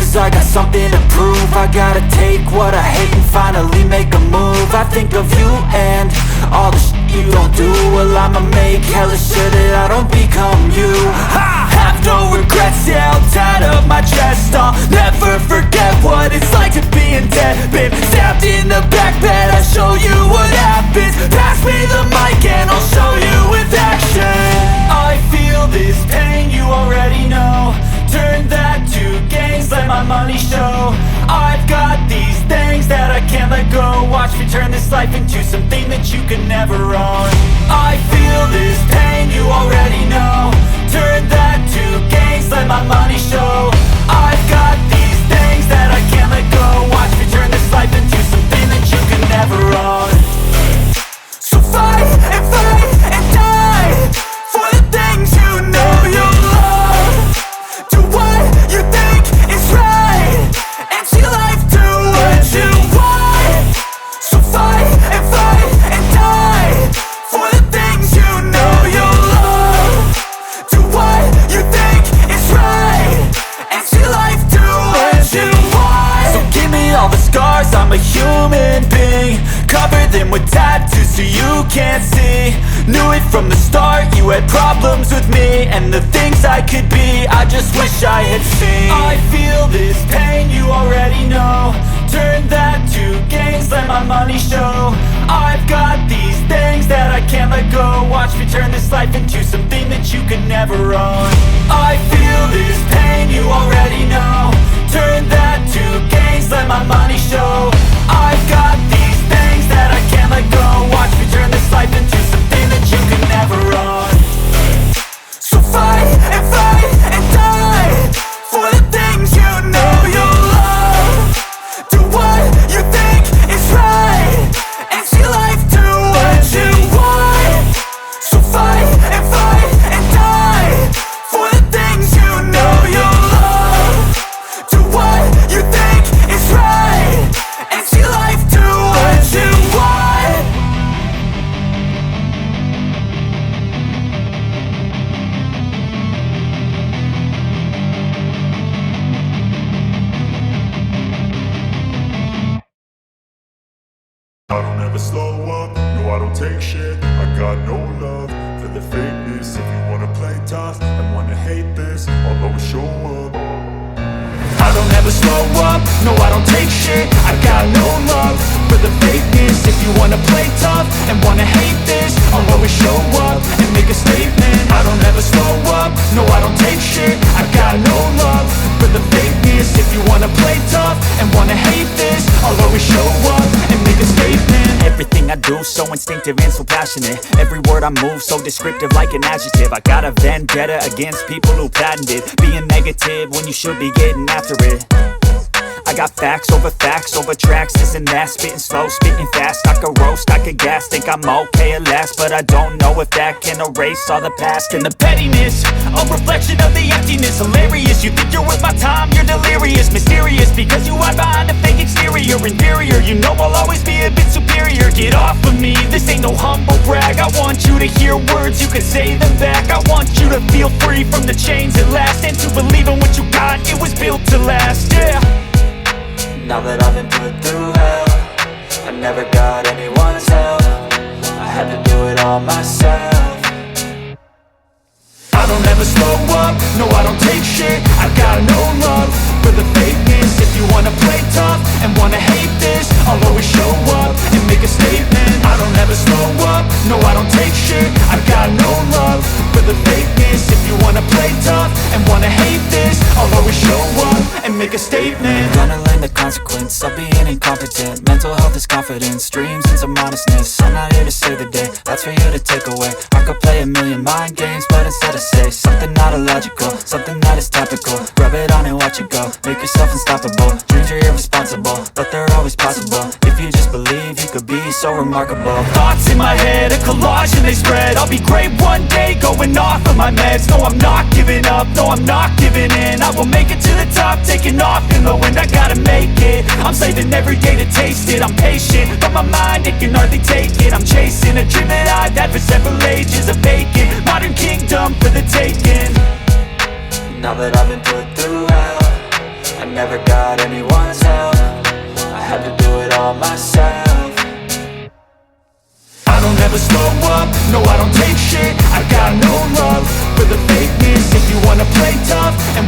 cause I got something to prove. I gotta take what I hate and finally make a move. I think of you and all the shit you don't do. Well, I'ma make hella sure that I don't become you. I have no regrets, yeah, I'll tie up my chest. I'll never forget what it's like to be in debt. Been stabbed in the back bed, I'll show you what happens. Pass me the mic and I'll show you with action. I feel this pain, you already know. Turn that to gains, let my money show. I've got these things that I can't let go. Watch me turn this life into something that you could never own. I feel this pain, you already know. Turn that to gains, let my money show. I've got these things that I can't let go. Watch me turn this life into something that you could never own. So fight and die for the things you know you love. Do what you think is right and see life do what you want. So fight and die for the things you know you love. Do what you think is right and see life do what you want. So give me all the scars, I'm a human being. Cover them with tattoos so you can't see. Knew it from the start, you had problems with me and the things I could be, I just wish I had seen. I feel this pain, you already know. Turn that to gains, let my money show. I've got these things that I can't let go. Watch me turn this life into something that you could never own. I feel this pain, you already know. Turn that to gains, let my money show. I've got these things that I can't let go. Watch me turn this life into something that you could never own. So fight and die for the things you know you love. Do what you think is right and see life do what you want. So fight and die for the things you know you love. Do what you think is right and see life do what you want. I don't ever slow up, no I don't take shit. I got no love for the fakeness. If you wanna play tough and wanna hate this, I'll always show up. I don't ever slow up, no I don't take shit. I got no love for the fakeness. If you wanna play tough and wanna hate this, I'll always show up and make a statement. I don't ever slow up, no I don't take shit. I got no love for the fakeness. If you wanna play tough and wanna hate this, I'll always show up and make a statement. Everything I do so instinctive and so passionate. Every word I move so descriptive like an adjective. I got a vendetta against people who patented being negative when you should be getting after it. I got facts over tracks, this and that. Spitting slow, spitting fast. I could roast, I could gas. Think I'm okay at last, but I don't know if that can erase all the past. And the pettiness, a reflection of the emptiness. Hilarious, you think you're worth my time, you're delirious. Mysterious, because you hide behind a fake exterior. Inferior, you know I'll always be a bit superior. Get off of me, this ain't no humble brag. I want you to hear words, you can say them back. I want you to feel free from the chains at last, and to believe in what you got, it was built to last, yeah. Now that I've been put through hell, I never got anyone's help. I had to do it all myself. I don't ever slow up, no I don't take shit. I got no love for the fakeness. If you wanna play tough and wanna hate this, I'll always show up and make a statement. I don't ever slow up, no I don't take shit. I got no love for the fakeness. If you wanna play tough and wanna hate this, I'll always show up and make a statement. Gonna learn the consequence of being incompetent. Mental health is confidence, dreams and some honestness. I'm not here to save the day, that's for you to take away. I could play a million mind games, but instead I say something not illogical, something that is topical. Rub it on and watch it go, make yourself unstoppable. Dreams are irresponsible, but they're always possible. If you just believe, you could be so remarkable. Thoughts in my head, a collage and they spread. I'll be great one day, going off of my meds. No, I'm not giving up, no, I'm not giving in. I will make it to the top, taking off in the wind. I gotta make it, I'm saving every day to taste it. I'm patient, but my mind, it can hardly take it. I'm chasing a dream that I've had for several ages. A vacant, modern kingdom for the taking. Now that I've been put through hell, I never got anyone's help. I had to do it all myself. I don't ever slow up, no I don't take shit. I got no love for the fakeness. If you wanna play tough and